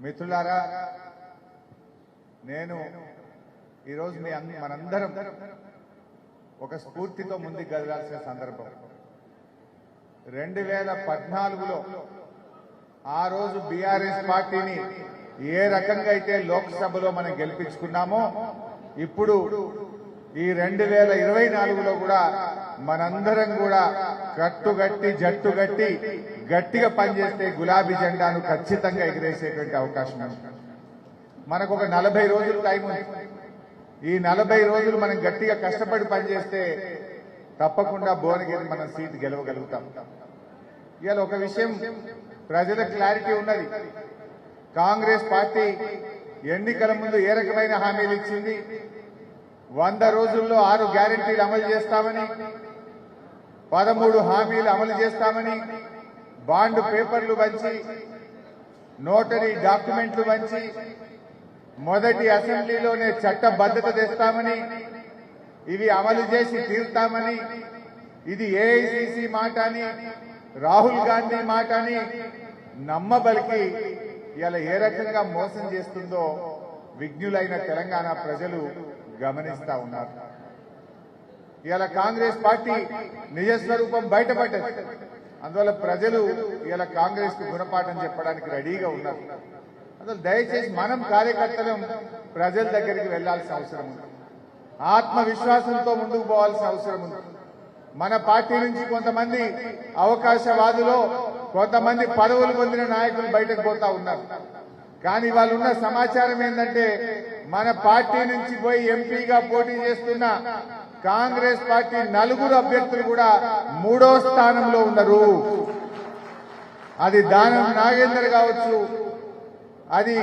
మిత్రులారా, నేను ఈరోజు మనందరం ఒక స్ఫూర్తితో ముందుకు కదలాల్సిన సందర్భం. 2014లో ఆ రోజు బీఆర్ఎస్ పార్టీని ఏ రకంగా అయితే లోక్సభలో మనం గెలిపించుకున్నామో, ఇప్పుడు ఈ 2024లో కూడా మనందరం కూడా కట్టుగట్టి జట్టుగట్టి గట్టిగా పనిచేస్తే గులాబీ జెండాను ఖచ్చితంగా ఎగిరేసేటువంటి అవకాశం ఉంది. మనకు ఒక 40 రోజులు టైం ఉంది. ఈ 40 రోజులు మనం గట్టిగా కష్టపడి పనిచేస్తే తప్పకుండా భువనగిరి మనం సీటు గెలవగలుగుతాం. ఇవాళ ఒక విషయం ప్రజలకు క్లారిటీ ఉన్నది. కాంగ్రెస్ పార్టీ ఎన్నికల ముందు ఏ రకమైన హామీలు ఇచ్చింది? 100 రోజుల్లో 6 గ్యారెంటీలు అమలు చేస్తామని, 13 హామీలు అమలు చేస్తామని, బాండ్ పేపర్లు వంచి, నోటరీ డాక్యుమెంట్లు వంచి, మొదటి అసెంబ్లీలోనే చట్టబద్ధత తెస్తామని, ఇవి అమలు చేసి తీరుతామని, ఇది ఏఐసిసి మాట అని, రాహుల్ గాంధీ మాట అని నమ్మబలికి ఇలా ఏ రకంగా మోసం చేస్తుందో విజ్ఞులైన తెలంగాణ ప్రజలు గమనిస్తా ఉన్నారు. ఇలా కాంగ్రెస్ పార్టీ నిజస్వరూపం బయటపడ్డది. అందువల్ల ప్రజలు ఇలా కాంగ్రెస్ కు గుణపాఠం చెప్పడానికి రెడీగా ఉన్నారు. అందువల్ల దయచేసి మనం కార్యకర్తలు ప్రజల దగ్గరికి వెళ్లాల్సిన అవసరం ఉంది. ఆత్మవిశ్వాసంతో ముందుకు పోవాల్సిన అవసరం ఉంది. మన పార్టీ నుంచి కొంతమంది అవకాశవాదులో కొంతమంది పదవులు పొందిన నాయకులు బయటకు పోతా ఉన్నారు. కానీ వాళ్ళు ఉన్న సమాచారం ఏంటంటే, మన పార్టీ నుంచి పోయి ఎంపీగా పోటీ చేస్తున్న కాంగ్రెస్ పార్టీ 4 అభ్యర్థులు కూడా 3వ స్థానంలో ఉన్నారు. అది దానం నాగేందర్ కావచ్చు, అది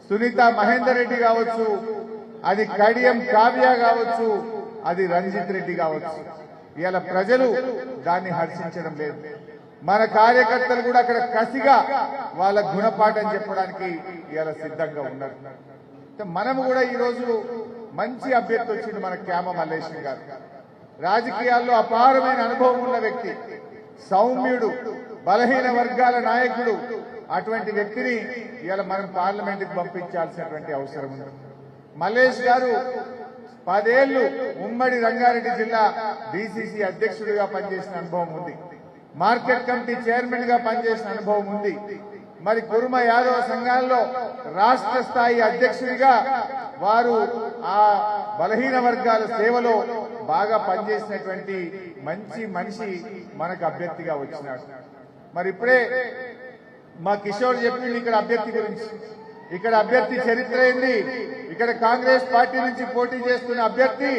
సునీత మహేందర్ రెడ్డి కావచ్చు, అది కడియం కావ్య కావచ్చు, అది రంజిత్ రెడ్డి కావచ్చు. ఇవాళ ప్రజలు దాన్ని హర్షించడం లేదు. మన కార్యకర్తలు కూడా అక్కడ కసిగా వాళ్ళ గుణపాఠం చెప్పడానికి ఇవాళ సిద్ధంగా ఉన్నారు. మనము కూడా ఈరోజు మంచి అభ్యర్థి వచ్చింది మన క్యామ మల్లేశ్వరి గారు. రాజకీయాల్లో అపారమైన అనుభవం ఉన్న వ్యక్తి, సౌమ్యుడు, బలహీన వర్గాల నాయకుడు. అటువంటి వ్యక్తిని ఇవాళ మనం పార్లమెంటుకు పంపించాల్సినటువంటి అవసరం ఉంది. మల్లేష్ గారు 10 ఏళ్లు ఉమ్మడి రంగారెడ్డి జిల్లా డిసిసి అధ్యక్షుడిగా పనిచేసిన అనుభవం ఉంది. మార్కెట్ కమిటీ చైర్మన్ గా పనిచేసిన అనుభవం ఉంది. మరి కుర్మ యాదవ సంఘాల్లో రాష్ట్ర స్థాయి అధ్యక్షుడిగా వారు ఆ బలహీన వర్గాల సేవలో బాగా పనిచేసినటువంటి మంచి మనిషి మనకు అభ్యర్థిగా వచ్చినాడు. మరి ఇప్పుడే మా కిషోర్ చెప్పింది ఇక్కడ అభ్యర్థి గురించి. ఇక్కడ అభ్యర్థి చరిత్ర ఏంది? ఇక్కడ కాంగ్రెస్ పార్టీ నుంచి పోటీ చేస్తున్న అభ్యర్థి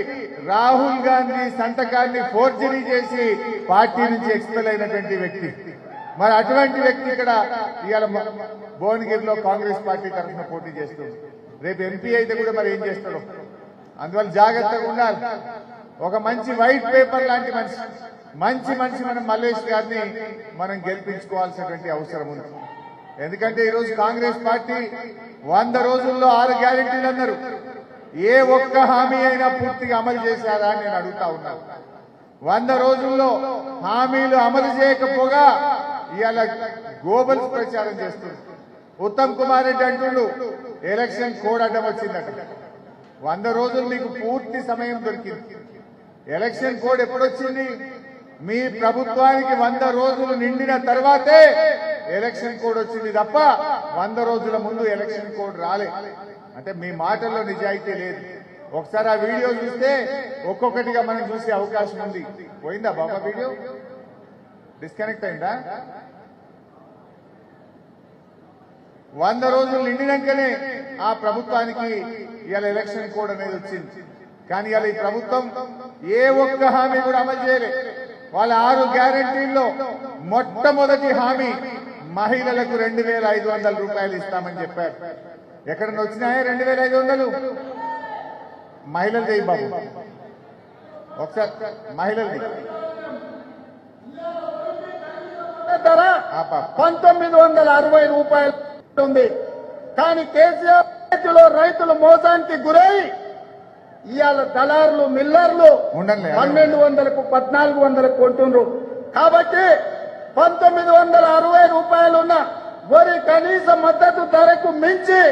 రాహుల్ గాంధీ సంతకాన్ని ఫోర్జరీ చేసి పార్టీ నుంచి ఎక్స్పెల్ అయినటువంటి వ్యక్తి. మరి అటువంటి వ్యక్తి ఇక్కడ ఇవాళ భువనగిరిలో కాంగ్రెస్ పార్టీ తరఫున పోటీ చేస్తుంది. రేపు ఎంపీ అయితే కూడా మరి ఏం చేస్తాడు? అందువల్ల జాగ్రత్తగా ఉండాలి. ఒక మంచి వైట్ పేపర్ లాంటి మంచి మనిషి మనం మల్లేష్ గారిని మనం గెలిపించుకోవాల్సినటువంటి అవసరం ఉంది. ఎందుకంటే ఈరోజు కాంగ్రెస్ పార్టీ 100 రోజుల్లో 6 గ్యారెంటీలు అన్నారు. ఏ ఒక్క హామీ అయినా పూర్తిగా అమలు చేశారా అని నేను అడుగుతా ఉన్నాను. 100 రోజుల్లో హామీలు అమలు చేయకపోగా ఇవాళ గోబల్స్ ప్రచారం చేస్తుంది. ఉత్తమ్ కుమార్ రెడ్డి అంటుండు ఎలక్షన్ కోడ్ అడ్డం వచ్చిందట. 100 రోజులు మీకు పూర్తి సమయం దొరికింది. Election code ఎప్పుడొచ్చింది? మీ ప్రభుత్వానికి 100 రోజులు నిండిన తర్వాతే ఎలక్షన్ కోడ్ వచ్చింది తప్ప 100 రోజుల ముందు ఎలక్షన్ కోడ్ రాలే. అంటే మీ మాటల్లో నిజాయితీ లేదు. ఒకసారి ఆ వీడియో చూస్తే ఒక్కొక్కటిగా మనం చూసే అవకాశం ఉంది. పోయిందా బాబా వీడియో? డిస్కనెక్ట్ అయిందా? 100 రోజులు నిండినాకనే ఆ ప్రభుత్వానికి ఇవాళ ఎలక్షన్ కోడ్ అనేది వచ్చింది. కానీ ఇవాళ ఈ ప్రభుత్వం ఏ ఒక్క హామీ కూడా అమలు చేయలే. వాళ్ళ 6 గ్యారెంటీల్లో మొట్టమొదటి హామీ మహిళలకు 2,500 రూపాయలు ఇస్తామని చెప్పారు. ఎక్కడన్నా వచ్చినాయా 2,500? మహిళలు చేయి బాబు ఒకసారి. మహిళలది 1960 రూపాయలు ఉంది. కానీ కేసీఆర్ చేతిలో రైతులు మోసానికి గురై ఇవాళ దళారులు మిల్లర్లు 1200కు 1400కు కొంటున్నారు. కాబట్టి 1960 రూపాయలున్న వరి కనీస మద్దతు ధరకు మించి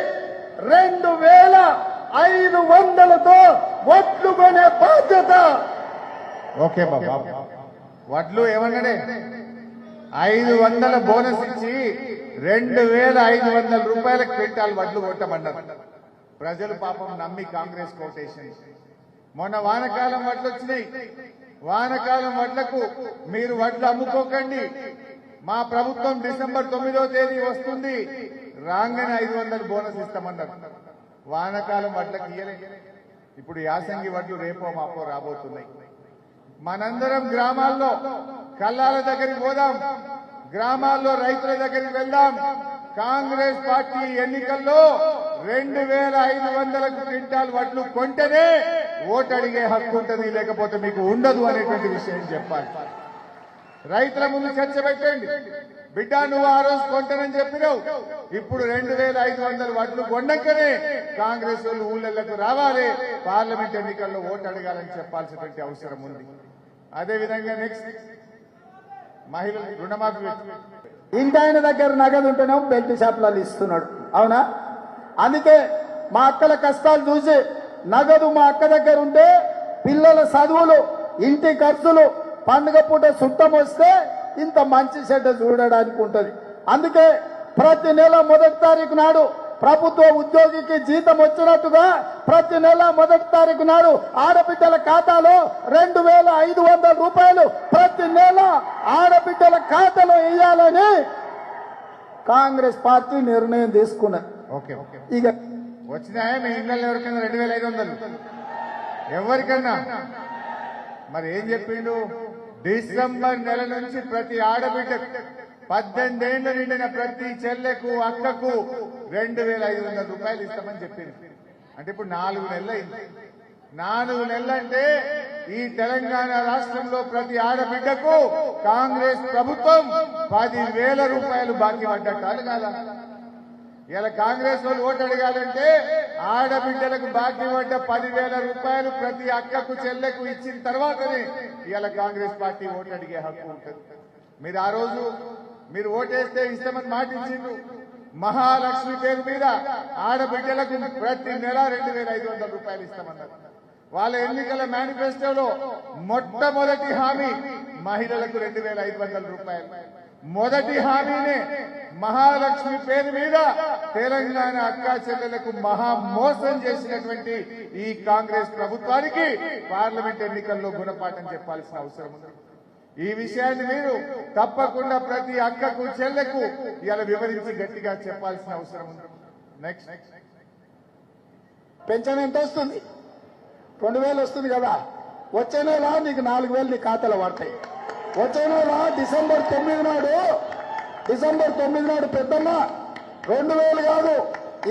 2,500తో ఒట్లు కొనే బాధ్యత. ఓకే బాబా, వడ్లు ఏమన్నాడే 500 బోనస్ ఇచ్చి 2,500 రూపాయల క్వింటాల్ వడ్లు కొట్టమన్నారు. ప్రజలు పాపం నమ్మి కాంగ్రెస్ కోటేషన్. మొన్న వానకాలం వడ్లు వచ్చినాయి. వానకాలం వడ్లకు మీరు వడ్లు అమ్ముకోకండి, మా ప్రభుత్వం డిసెంబర్ 9వ తేదీ వస్తుంది, రాగానే 500 బోనస్ ఇస్తామన్నారు. వానకాలం వడ్లకు ఇయ్యలే. ఇప్పుడు యాసంగి వడ్లు రేపో మాపో రాబోతున్నాయి. మనందరం గ్రామాల్లో కల్లాల దగ్గరికి పోదాం, గ్రామాల్లో రైతుల దగ్గరికి వెళ్దాం. కాంగ్రెస్ పార్టీ ఎన్నికల్లో 2,500 క్వింటాల్ వడ్లు కొంటేనే ఓటు అడిగే హక్కు ఉంటుంది, లేకపోతే మీకు ఉండదు అనేటువంటి విషయం చెప్పాలి. రైతుల ముందు చర్చ పెట్టండి. బిడ్డ, నువ్వు ఆ రోజు కొంటానని చెప్పినావు, ఇప్పుడు 2,500 వడ్లు కొండకనే కాంగ్రెస్ వాళ్ళు ఊళ్ళకు రావాలి, పార్లమెంట్ ఎన్నికల్లో ఓటు అడగాలని చెప్పాల్సినటువంటి అవసరం ఉంది. అదేవిధంగా నెక్స్ట్ మహిళలు రుణమాఫీ ఇంటి ఆయన దగ్గర నగదు ఉంటేనే బెల్ట్ షాపులలో ఇస్తున్నాడు. అవునా? అందుకే మా అక్కల కష్టాలు చూసి నగదు మా అక్క దగ్గర ఉంటే పిల్లల చదువులు, ఇంటి ఖర్చులు, పండుగ పూట చుట్టం వస్తే ఇంత మంచి చెడ్డ చూడడానికి ఉంటది. అందుకే ప్రతి నెల 1వ తారీఖు నాడు ప్రభుత్వ ఉద్యోగికి జీతం వచ్చినట్టుగా ప్రతి నెల 1వ తారీఖు నాడు ఆడబిడ్డల ఖాతాలో 2,500 రూపాయలు ప్రతి నెల ఆడబిడ్డల ఖాతాలో వేయాలని కాంగ్రెస్ పార్టీ నిర్ణయం తీసుకున్నది. ఓకే ఓకే, ఇక వచ్చినాయా మీ ఇళ్ళల్లో ఎవరికైనా 2,500? ఎవరికన్నా? మరి ఏం చెప్పిండు? డిసెంబర్ నెల నుంచి ప్రతి ఆడబిడ్డ 18 ఏళ్లు నిండిన ప్రతి చెల్లెకు అక్కకు 2,500 రూపాయలు ఇస్తామని చెప్పింది. అంటే ఇప్పుడు 4 నెలలు అయింది. 4 నెలలంటే ఈ తెలంగాణ రాష్ట్రంలో ప్రతి ఆడబిడ్డకు కాంగ్రెస్ ప్రభుత్వం 10,000 రూపాయలు బాకీ పడ్డట్టు అడగాల. ఇలా కాంగ్రెస్ వాళ్ళు ఓటు అడగాలంటే ఆడబిడ్డలకు బాకీ పడ్డ 10,000 రూపాయలు ప్రతి అక్కకు చెల్లెకు ఇచ్చిన తర్వాతనే ఇలా కాంగ్రెస్ పార్టీ ఓటు అడిగే హక్కు ఉంటుంది. మీరు ఆ రోజు మీరు ఓటేస్తే ఇస్తామని మాట ఇచ్చిండ్రు. మహాలక్ష్మి పేరు మీద ఆడబిడ్డలకు ప్రతి నెల 2,500 రూపాయలు ఇస్తామన్నారు. వాళ్ళ ఎన్నికల మేనిఫెస్టోలో మొట్టమొదటి హామీ మహిళలకు 2,500 రూపాయలు. మొదటి హామీనే మహాలక్ష్మి పేరు మీద తెలంగాణ అక్కా చెల్లెలకు మహా మోసం చేసినటువంటి ఈ కాంగ్రెస్ ప్రభుత్వానికి పార్లమెంట్ ఎన్నికల్లో గుణపాఠం చెప్పాల్సిన అవసరం ఉంది. ఈ విషయాన్ని మీరు తప్పకుండా ప్రతి అక్కకు చెల్లెకు ఇలా వివరించి గట్టిగా చెప్పాల్సిన అవసరం ఉంది. నెక్స్ట్, పెన్షన్ ఎంత వస్తుంది? 2,000 వస్తుంది కదా. వచ్చే నెల నీకు 4,000 నీ ఖాతాలో పడతాయి. వచ్చే నెల డిసెంబర్ 9 నాడు పెద్దమ్మ 2,000 కాదు,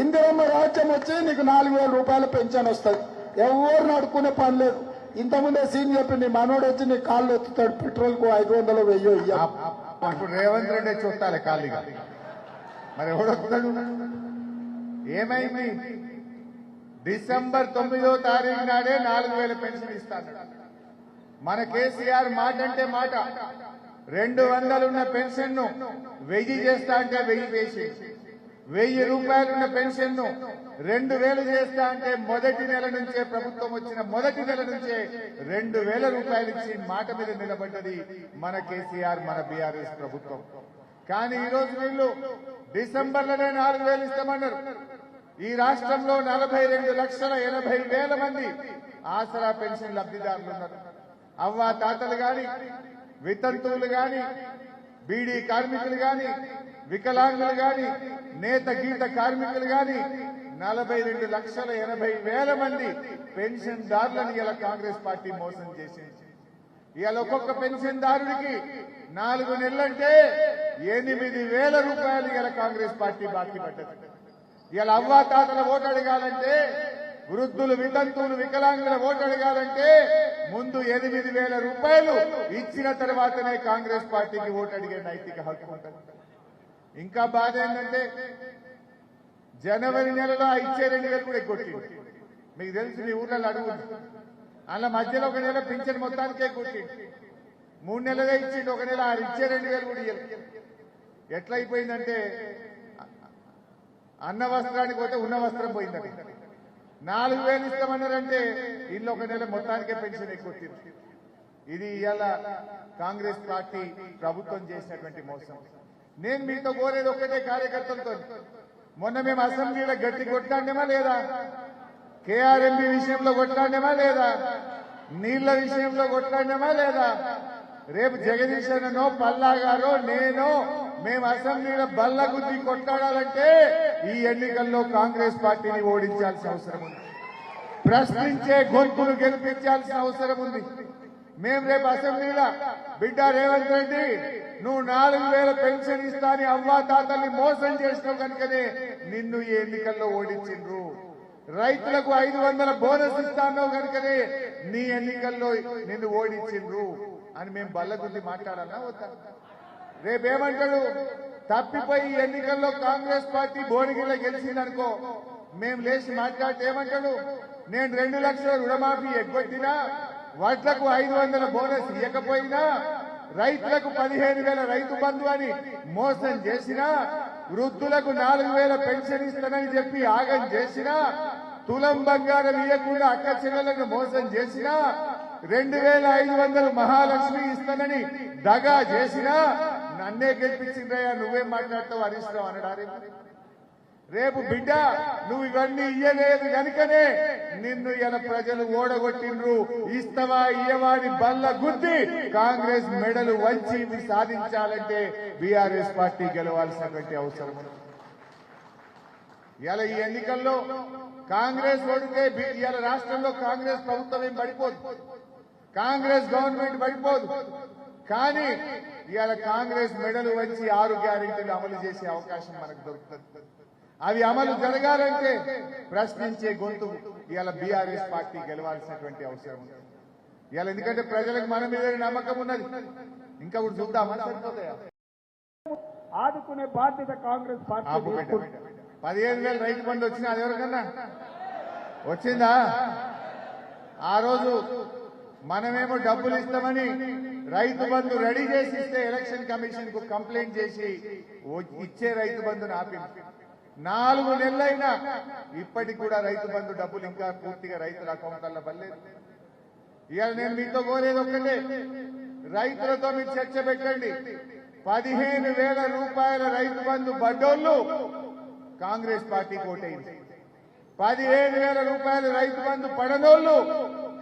ఇందిరమ్మ రాజ్యం వచ్చి నీకు 4,000 రూపాయల పెన్షన్ వస్తుంది. ఎవరు నడుకునే పని లేదు. ఇంతకుముందే సీన్ చెప్పి నీ మనోడు వచ్చి నీ కాళ్ళు ఎత్తుతాడు, పెట్రోల్ కు 500 వెయ్యో ఇయ్య. ఇప్పుడు రేవంత్ రెడ్డి చూస్తాలే ఖాళీగా. మరి ఎవడొస్తాడు? ఏమైంది? డిసెంబర్ 9వ తారీఖు నాడే 4,000 పెన్షన్ ఇస్తాడు. మన కేసీఆర్ మాట అంటే మాట. 200 ఉన్న పెన్షన్ ను 1,000 చేస్తా అంటే 1,000 వేసి, 1,000 రూపాయలున్న పెన్షన్ ను 2,000 చేస్తా అంటే మొదటి నెల నుంచే ప్రభుత్వం వచ్చిన మొదటి నెల నుంచే 2,000 రూపాయలు ఇచ్చి మాట మీద నిలబడ్డది మన కేసీఆర్, మన బీఆర్ఎస్ ప్రభుత్వం. కానీ ఈ రోజు వీళ్ళు డిసెంబర్లోనే 4,000 ఇస్తామన్నారు. ఈ రాష్ట్రంలో 42,80,000 మంది ఆసరా పెన్షన్ లబ్ధిదారులు ఉన్నారు. అవ్వా తాతలు గాని, వితంతువులు గాని, బీడీ కార్మికులు గాని, వికలాంగులు గాని, నేత గీత కార్మికులు గాని 42,80,000 మంది పెన్షన్ దారులను ఇలా కాంగ్రెస్ పార్టీ మోసం చేసింది. ఇవాళ ఒక్కొక్క పెన్షన్ దారుడికి 4 నెలలంటే 8,000 రూపాయలు ఇలా కాంగ్రెస్ పార్టీ బాకీ పడ్డది. ఇలా అవ్వా తాతల ఓటు అడగాలంటే, వృద్ధులు, వితంతువులు, వికలాంగుల ఓటు అడగాలంటే ముందు 8,000 రూపాయలు ఇచ్చిన తర్వాతనే కాంగ్రెస్ పార్టీకి ఓటు అడిగే నైతిక హక్కు ఉంటుంది. ఇంకా బాధ ఏంటంటే జనవరి నెలలో ఇచ్చే 2,000 కూడా ఎగ్గొట్టింది. మీకు తెలుసు, మీ ఊర్లలో అడుగు. అలా మధ్యలో ఒక నెల పింఛన్ మొత్తానికే కొట్టింది. 3 నెలలే ఇచ్చిండు, ఒక నెల ఇచ్చే 2,000 కూడా ఇయ్యలేదు. ఎట్లయిపోయిందంటే అన్న వస్త్రానికి పోతే ఉన్న వస్త్రం పోయిందని 4,000 ఇస్తామన్నారంటే ఇల్లు ఒక నెల మొత్తానికే పెన్షన్ ఎక్కువ. ఇది ఇవాళ కాంగ్రెస్ పార్టీ ప్రభుత్వం చేసినటువంటి మోసం. నేను మీతో కోరేది ఒక్కటే కార్యకర్తలతో, మొన్న మేము అసెంబ్లీలో గట్టి కొట్లాడినామా లేదా, కేఆర్ఎంబీ విషయంలో కొట్లాడినామా లేదా, నీళ్ల విషయంలో కొట్లాడినామా లేదా, రేపు జగదీష్ అన్ననో పల్లా గారో నేనో మేము అసెంబ్లీలో బల్ల గుద్ది కొట్లాడాలంటే ఈ ఎన్నికల్లో కాంగ్రెస్ పార్టీని ఓడించాల్సిన అవసరం ఉంది, ప్రశ్నించే గొంతులు గెలిపించాల్సిన అవసరం ఉంది. మేము రేపు అసెంబ్లీలో బిడ్డ రేవంత్ రెడ్డి నువ్వు 4,000 పెన్షన్ ఇస్తాని అవ్వా తాతల్ని మోసం చేసినావు కనుకనే నిన్ను ఈ ఎన్నికల్లో ఓడించిండ్రు, రైతులకు 500 బోనస్ ఇస్తాను కనుకనే నీ ఎన్నికల్లో నిన్ను ఓడించిండ్రు అని మేము బల్ల గుద్ది మాట్లాడాలా వద్దా? రేపేమంటాడు, తప్పిపోయి ఎన్నికల్లో కాంగ్రెస్ పార్టీ భువనగిరిలో గెలిచిందనుకో మేము లేచి మాట్లాడితే ఏమంటాడు, నేను 2 లక్షల రుణమాఫీ ఎగ్గొట్టినా, వడ్లకు 500 బోనస్ ఇవ్వకపోయినా, రైతులకు 15,000 రైతు బంధు అని మోసం చేసినా, వృద్ధులకు 4,000 పెన్షన్ ఇస్తానని చెప్పి ఆగం చేసినా, తులం బంగారం ఇవ్వకుండా అక్క చెల్లెలను మోసం చేసినా, 2,500 మహాలక్ష్మి ఇస్తానని దగా చేసినా నన్నే గెలిపించిందయ్యా నువ్వేం మాట్లాడతావు హరీష్ రావు అనడారే. రేపు బిడ్డ నువ్వు ఇవన్నీ ఇయ్యలేదు కనుకనే నిన్ను ఇలా ప్రజలు ఓడగొట్టిండ్రు, ఇస్తవా ఇయ్యవాని బల్ల గుద్ది కాంగ్రెస్ మెడలు వంచి ఇవి సాధించాలంటే బీఆర్ఎస్ పార్టీ గెలవాల్సినటువంటి అవసరం ఉంది. ఇలా ఈ ఎన్నికల్లో కాంగ్రెస్ ఓడితే ఇవాళ రాష్ట్రంలో కాంగ్రెస్ ప్రభుత్వం ఏం పడిపోదు, కాంగ్రెస్ గవర్నమెంట్ పడిపోదు, కానీ ఇవాళ కాంగ్రెస్ మెడలు వంచి 6 గ్యారెంటీలు అమలు చేసే అవకాశం మనకు దొరుకుతుంది. అవి అమలు జరగాలంటే ప్రశ్నించే గొంతు ఇవాళ బీఆర్ఎస్ పార్టీ గెలవాల్సినటువంటి అవసరం ఉంది. ఇవాళ ఎందుకంటే ప్రజలకు మన మీద నమ్మకం ఉన్నది. ఇంకా కూడా చూద్దామా, సరిపోతాయా? ఆదుకునే బాధ్యత కాంగ్రెస్ పార్టీ. 15,000 రైతు బంధు వచ్చినా అది ఎవరికన్నా వచ్చిందా? ఆ రోజు మనమేమో డబ్బులు ఇస్తామని రైతు బంధు రెడీ చేసి ఇస్తే ఎలక్షన్ కమిషన్ కు కంప్లైంట్ చేసి ఇచ్చే రైతు బంధుని ఆపింది. 4 నెలలైనా ఇప్పటికి కూడా రైతు బంధు డబ్బులు ఇంకా పూర్తిగా రైతుల అకౌంట్లలో పడలేదు. ఇవాళ నేను మీతో కోరేది ఒక్కటే, రైతులతో మీరు చర్చ పెట్టండి. 15,000 రూపాయల రైతు బంధు పడ్డోళ్ళు కాంగ్రెస్ పార్టీకి ఓటైంది, 15,000 రూపాయల రైతు బంధు పడనోళ్ళు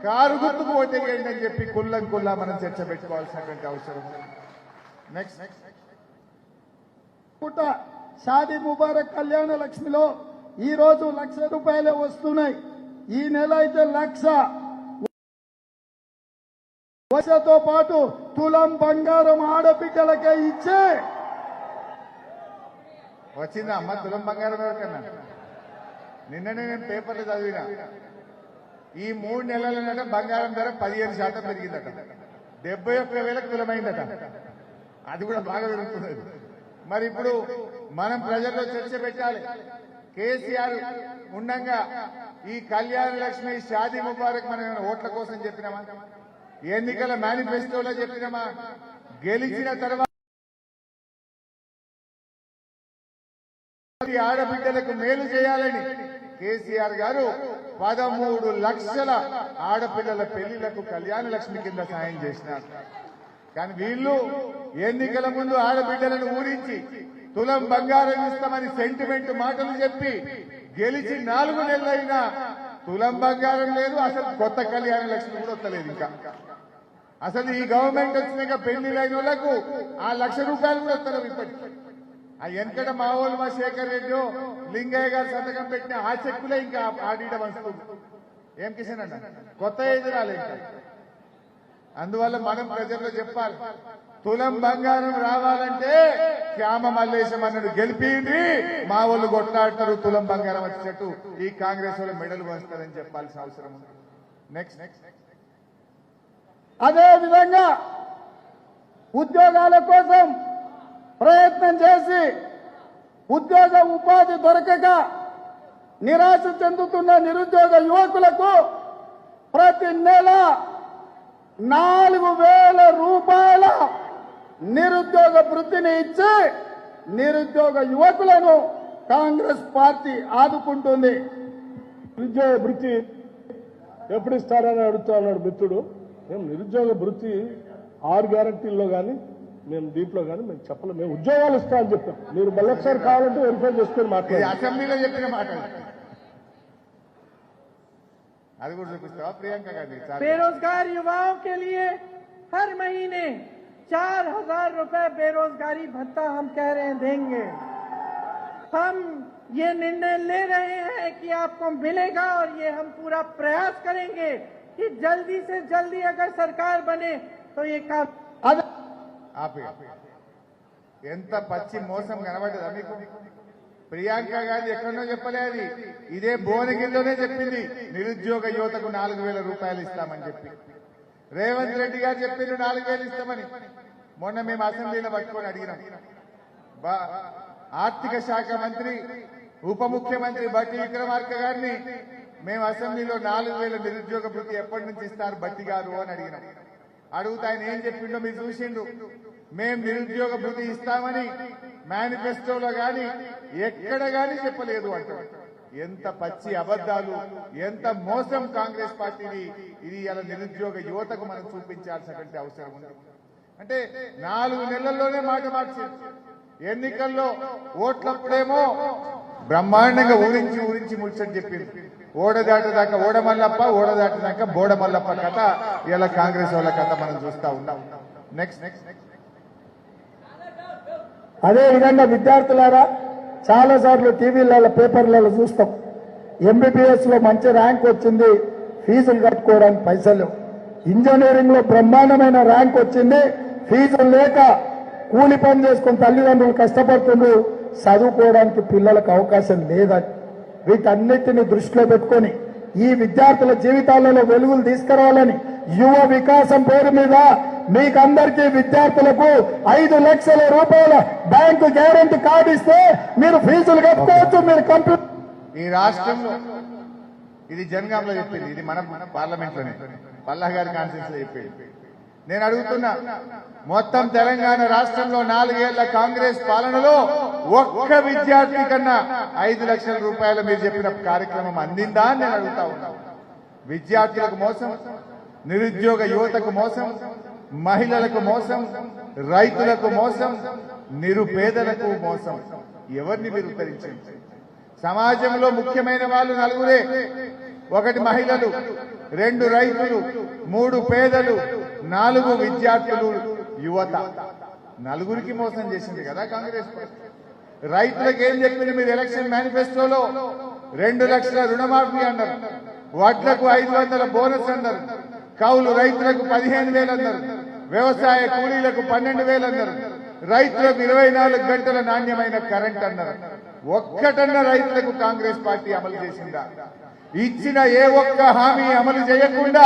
కారు గుర్తుకు ఓటేయండి అని చెప్పి కుల్లా మనం చర్చ పెట్టుకోవాల్సినటువంటి అవసరం ఉంది. నెక్స్ట్ పుట్ట షాదీ ముబారక్ కళ్యాణ లక్ష్మిలో ఈ రోజు 1,00,000 రూపాయలే వస్తున్నాయి. ఈ నెల అయితే 1,00,000 వర్షతో పాటు తులం బంగారం ఆడబిడ్డలకే ఇచ్చే వచ్చిందా అమ్మ తులం బంగారం ఎవరికన్నా? నిన్ననే నేను పేపర్లు చదివినా, ఈ 3 నెలలనట బంగారం ధర 15% పెరిగిందట, 71,000 తులమైందట. అది కూడా బాగా పెరుగుతుంది. మరి ఇప్పుడు మనం ప్రజల్లో చర్చ పెట్టాలి. కేసీఆర్ ఉండంగా ఈ కళ్యాణ లక్ష్మి షాదీ ముబారక్ మనం ఏమైనా ఓట్ల కోసం చెప్పినామా? ఎన్నికల మేనిఫెస్టోలో చెప్పినామా? గెలిచిన తర్వాత ఆడబిడ్డలకు మేలు చేయాలని కేసీఆర్ గారు 13 లక్షల ఆడపిల్లల పెళ్లిలకు కళ్యాణ లక్ష్మి కింద సాయం చేసినారు. కానీ వీళ్ళు ఎన్నికల ముందు ఆడబిడ్డలను ఊరించి తులం బంగారం ఇస్తామని సెంటిమెంట్ మాటలు చెప్పి గెలిచి 4 నెలలైనా తులం బంగారం లేదు, అసలు కొత్త కళ్యాణ లక్ష్మి కూడా వస్తలేదు. ఇంకా అసలు ఈ గవర్నమెంట్ వచ్చినాక పెళ్లిలైన వాళ్లకు ఆ 1,00,000 రూపాయలు కూడా వస్తలేవు ఇప్పటికి. ఆ వెనకట మా వాళ్ళు మా శేఖర్ రెడ్డి లింగయ్య గారు సంతకం పెట్టిన ఆ చెక్కులే ఇంకా ఆడియడం వస్తుంది. ఏం కిషన్ అన్న కొత్త ఎదురాలి ఇంకా. అందువల్ల మనం ప్రజల్లో చెప్పాలి, తులం బంగారం రావాలంటే శ్యామ మల్లేశం అన్నది గెలిపింది, మా వాళ్ళు కొట్లాడుతారు తులం బంగారం వచ్చేటట్టు ఈ కాంగ్రెస్ వాళ్ళు మెడలు వంచుతారని చెప్పాల్సిన అవసరం ఉంది. నెక్స్ట్ అదే విధంగా ఉద్యోగాల కోసం ప్రయత్నం చేసి ఉద్యోగ ఉపాధి దొరకక నిరాశ చెందుతున్న నిరుద్యోగ యువకులకు ప్రతి నెల 4,000 రూపాయల నిరుద్యోగ వృత్తిని ఇచ్చి నిరుద్యోగ యువకులను కాంగ్రెస్ పార్టీ ఆదుకుంటుంది. నిరుద్యోగ భృతి ఎప్పుడు ఇస్తారని అడుగుతా ఉన్నాడు మిత్రుడు. మేము నిరుద్యోగ భృతి 6 గ్యారంటీల్లో కానీ మేము దీంట్లో కానీ మేము చెప్పలేము. మేము ఉద్యోగాలు ఇస్తామని చెప్పాం. మీరు మళ్ళొకసారి కావాలంటే వెరిఫై చేసుకొని ఇది మాట్లాడారు. అసెంబ్లీలో చెప్పిన మాట. అది కూడా చూపిస్తావా ప్రియాంక గాంధీ? बेरोजगार युवाओं के लिए हर महीने 4,000 रुपए बेरोजगारी भत्ता हम कह रहे हैं देंगे। हम ये निर्णय ले रहे हैं कि आपको मिलेगा और ये हम पूरा प्रयास करेंगे कि जल्दी से जल्दी अगर सरकार बने तो ये काम అది ఆపే. ఎంత పచ్చి మోసం కనబడ్డదా మీకు? ప్రియాంక గాంధీ ఎక్కడో చెప్పలేదు, ఇదే భువనగిరిలోనే చెప్పింది నిరుద్యోగ యువతకు 4,000 రూపాయలు ఇస్తామని చెప్పి. రేవంత్ రెడ్డి గారు చెప్పిండు 4,000 ఇస్తామని. మొన్న మేము అసెంబ్లీలో పట్టుకొని అడిగినాం. ఆర్థిక శాఖ మంత్రి ఉప ముఖ్యమంత్రి బట్టి విక్రమార్క గారిని మేము అసెంబ్లీలో 4,000 నిరుద్యోగ భృతి ఎప్పటి నుంచి ఇస్తారు బట్టి గారు అని అడిగినాం. అడుగుతా ఆయన ఏం చెప్పిండో మీరు చూసిండు. మేం నిరుద్యోగ భృతి ఇస్తామని మేనిఫెస్టోలో గాని ఎక్కడ గాని చెప్పలేదు అంటారు. ఎంత పచ్చి అబద్దాలు, ఎంత మోసం కాంగ్రెస్ పార్టీని. ఇది ఇలా నిరుద్యోగ యువతకు మనం చూపించాల్సినటువంటి అవసరం ఉంది. అంటే 4 నెలల్లోనే మాట మార్చింది. ఎన్నికల్లో ఓట్లప్పుడేమో బ్రహ్మాండంగా ఊరించి ముడిచని చెప్పింది. ఓడదాటదాకా ఓడమల్లప్ప, ఓడదాటదాకా బోడమల్లప్ప కథ ఇలా కాంగ్రెస్ వాళ్ళ కథ మనం చూస్తా ఉన్నాం. నెక్స్ట్ అదే విధంగా విద్యార్థులారా చాలా సార్లు టీవీలలో పేపర్లలో చూస్తాం. ఎంబీబీఎస్ లో మంచి ర్యాంక్ వచ్చింది, ఫీజులు కట్టుకోవడానికి పైసలు. ఇంజనీరింగ్ లో బ్రహ్మాండమైన ర్యాంక్ వచ్చింది, ఫీజులు లేక కూలి పని చేసుకుని తల్లిదండ్రులు కష్టపడుతుండ్రు, చదువుకోవడానికి పిల్లలకు అవకాశం లేదని. వీటన్నిటిని దృష్టిలో పెట్టుకొని ఈ విద్యార్థుల జీవితాలలో వెలుగులు తీసుకురావాలని యువ వికాసం పేరు మీద మీకందరికీ విద్యార్థులకు 5 లక్షల రూపాయల బ్యాంకు గ్యారంటీ కార్డు ఇస్తే మీరు ఫీజులు కట్టుకోవచ్చు. మీరు కంప్యూటర్ ఈ రాష్ట్రంలో ఇది జనగాంలో చెప్పింది, ఇది మన పార్లమెంట్ లోనే పల్లా గారి కాన్ఫరెన్స్ లో చెప్పింది. నేను అడుగుతున్నా, మొత్తం తెలంగాణ రాష్ట్రంలో 4 ఏళ్ల కాంగ్రెస్ పాలనలో ఒక్క విద్యార్థి కన్నా 5 లక్షల రూపాయలు మీరు చెప్పిన కార్యక్రమం అందిందా అని నేను అడుగుతా ఉన్నా. విద్యార్థులకు మోసం, నిరుద్యోగ యువతకు మోసం, మహిళలకు మోసం, రైతులకు మోసం, నిరుపేదలకు మోసం. ఎవరిని మీరు ఉత్తరించండి? సమాజంలో ముఖ్యమైన వాళ్ళు 4 ఒకటి మహిళలు, 2 రైతులు, 3 పేదలు, 4 విద్యార్థులు, యువత. 4కి మోసం చేసింది కదా కాంగ్రెస్. రైతులకు ఏం చెప్పింది మీరు ఎలక్షన్ మేనిఫెస్టోలో? 2 లక్షల రుణమాఫీ అన్నారు, వడ్లకు 500 బోనస్ అన్నారు, కౌలు రైతులకు 15,000 అన్నారు, వ్యవసాయ కూలీలకు 12,000 అన్నారు, రైతులకు 24 గంటల నాణ్యమైన కరెంట్ అన్నారు. ఒక్కటన్న రైతులకు కాంగ్రెస్ పార్టీ అమలు చేసిందా? ఇచ్చిన ఏ ఒక్క హామీ అమలు చేయకుండా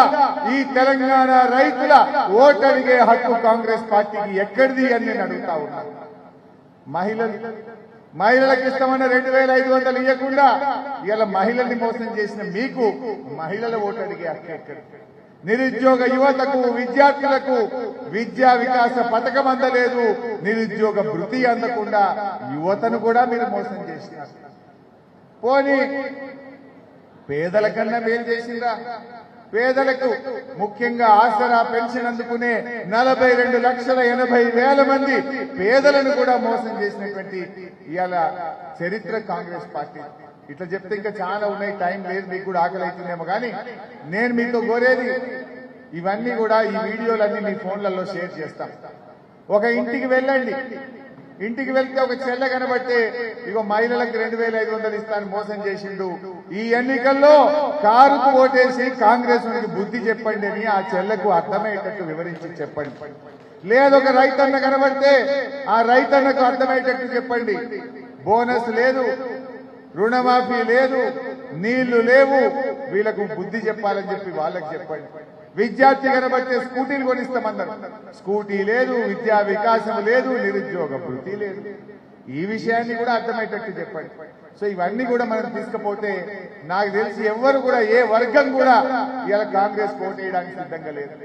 ఈ తెలంగాణ రైతుల ఓటడిగే హక్కు కాంగ్రెస్ పార్టీకి ఎక్కడిది అని నేను అడుగుతా ఉన్నాను. మహిళలకు ఇస్తామన్న 2,500 ఇవ్వకుండా ఇలా మహిళల్ని మోసం చేసిన మీకు మహిళల ఓటడిగే హక్కు ఎక్కడి? నిరుద్యోగ యువతకు, విద్యార్థులకు విద్యా వికాస పథకం అందలేదు, నిరుద్యోగ భృతి అందకుండా యువతను కూడా మీరు మోసం చేసినారు. పోనీ పేదల కన్నా మేలు చేసిందా? పేదలకు ముఖ్యంగా ఆసరా పెన్షన్ అందుకునే 42,80,000 మంది పేదలను కూడా మోసం చేసినటువంటి ఇవాళ చరిత్ర కాంగ్రెస్ పార్టీ. ఇట్లా చెప్తే ఇంకా చాలా ఉన్నాయి, టైం లేదు, మీకు కూడా ఆకలి అవుతుందేమో. కానీ నేను మీతో కోరేది ఇవన్నీ కూడా ఈ వీడియోలన్నీ మీ ఫోన్లలో షేర్ చేస్తాం. ఒక ఇంటికి వెళ్ళండి, ఇంటికి వెళ్తే ఒక చెల్ల కనబట్టే ఇగో మహిళలకు 2,500 ఇస్తాను మోసం చేసిండు, ఈ ఎన్నికల్లో కారుకు ఓటేసి కాంగ్రెస్ బుద్ధి చెప్పండి అని ఆ చెల్లకు అర్థమయ్యేటట్టు వివరించి చెప్పండి. లేదొక రైతన్న కనబడితే ఆ రైతన్నకు అర్థమయ్యేటట్టు చెప్పండి. బోనస్ లేదు, రుణమాఫీ లేదు, నీళ్లు లేవు, వీళ్ళకు బుద్ధి చెప్పాలని చెప్పి వాళ్ళకి చెప్పండి. విద్యార్థి కనబడితే స్కూటీలు కొనిస్తామన్నారు, స్కూటీ లేదు, విద్యా వికాసం లేదు, నిరుద్యోగ భృతి లేదు. ఈ విషయాన్ని కూడా అర్థమయ్యేటట్టు చెప్పండి. సో ఇవన్నీ కూడా మనం తీసుకపోతే నాకు తెలిసి ఎవ్వరు కూడా ఏ వర్గం కూడా ఇలా కాంగ్రెస్ ఓటేయడానికి సిద్ధంగా లేదు.